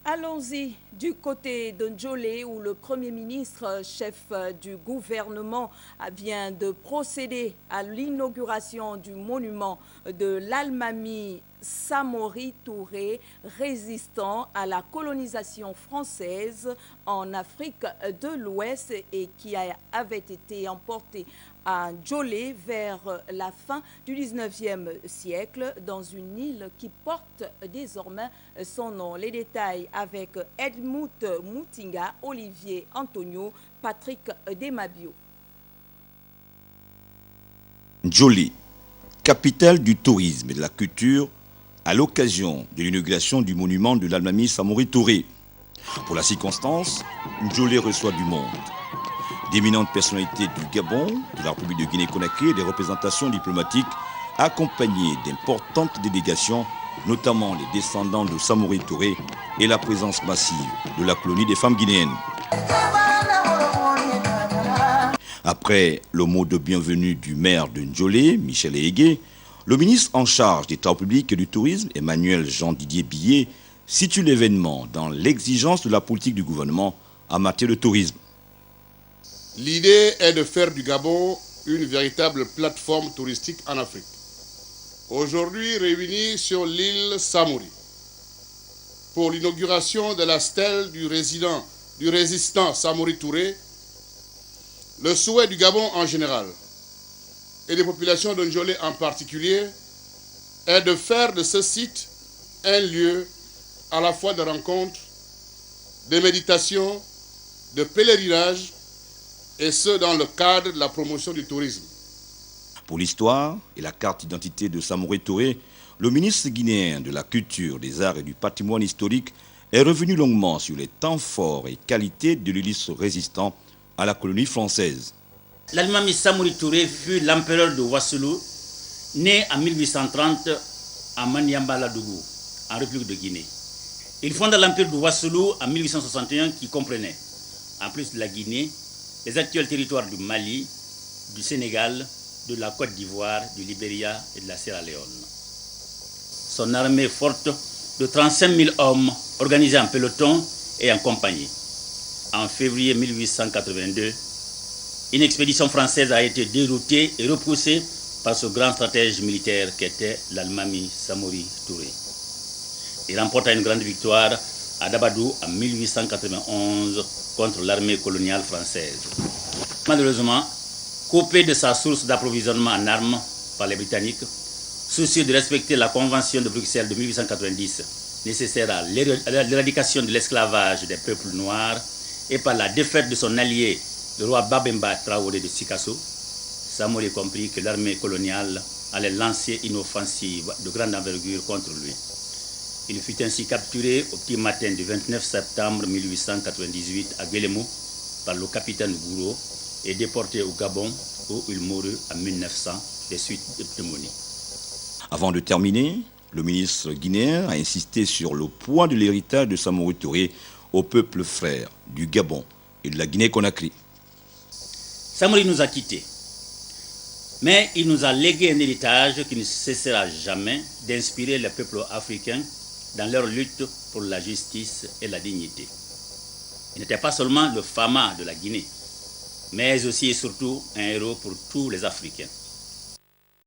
Allons-y du côté de Njolé où le Premier ministre, chef du gouvernement, vient de procéder à l'inauguration du monument de l'Almami Samori Touré, résistant à la colonisation française en Afrique de l'Ouest et qui avait été emporté à Njolé vers la fin du 19e siècle dans une île qui porte désormais son nom. Les détails avec Edmund Moutinga, Olivier Antonio, Patrick Demabio. Njolé, capitale du tourisme et de la culture, à l'occasion de l'inauguration du monument de l'Almami Samori Touré. Pour la circonstance, Njolé reçoit du monde. D'éminentes personnalités du Gabon, de la République de Guinée-Conakry et des représentations diplomatiques accompagnées d'importantes délégations, notamment les descendants de Samori Touré et la présence massive de la colonie des femmes guinéennes. Après le mot de bienvenue du maire de Njolé, Michel Egué, le ministre en charge des Travaux publics et du tourisme, Emmanuel Jean-Didier Billet, situe l'événement dans l'exigence de la politique du gouvernement en matière de tourisme. L'idée est de faire du Gabon une véritable plateforme touristique en Afrique. Aujourd'hui réunis sur l'île Samori pour l'inauguration de la stèle du résistant Samori Touré, le souhait du Gabon en général et des populations de Njolé en particulier est de faire de ce site un lieu à la fois de rencontre, de méditation, de pèlerinage, et ce dans le cadre de la promotion du tourisme. Pour l'histoire et la carte d'identité de Samori Touré, le ministre guinéen de la Culture, des Arts et du Patrimoine historique est revenu longuement sur les temps forts et qualités de l'illustre résistant à la colonie française. L'Almami Samori Touré fut l'empereur de Wassoulou, né en 1830 à Maniamba-Ladougou, en République de Guinée. Il fonda l'empire de Wassoulou en 1861 qui comprenait, en plus de la Guinée, les actuels territoires du Mali, du Sénégal, de la Côte d'Ivoire, du Libéria et de la Sierra Leone. Son armée forte de 35 000 hommes, organisée en peloton et en compagnie. En février 1882, une expédition française a été déroutée et repoussée par ce grand stratège militaire qu'était l'Almami Samori Touré. Il remporta une grande victoire à Dabadou en 1891 contre l'armée coloniale française. Malheureusement, coupé de sa source d'approvisionnement en armes par les Britanniques, soucieux de respecter la Convention de Bruxelles de 1890, nécessaire à l'éradication de l'esclavage des peuples noirs, et par la défaite de son allié, le roi Babemba Traoré de Sikasso, Samori comprit que l'armée coloniale allait lancer une offensive de grande envergure contre lui. Il fut ainsi capturé au petit matin du 29 septembre 1898 à Guélémou par le capitaine Gouraud et déporté au Gabon où il mourut en 1900 des suites de pneumonie. Avant de terminer, le ministre guinéen a insisté sur le poids de l'héritage de Samori Touré au peuple frère du Gabon et de la Guinée-Conakry. Samori nous a quittés, mais il nous a légué un héritage qui ne cessera jamais d'inspirer les peuples africains dans leur lutte pour la justice et la dignité. Il n'était pas seulement le Fama de la Guinée, mais aussi et surtout un héros pour tous les Africains.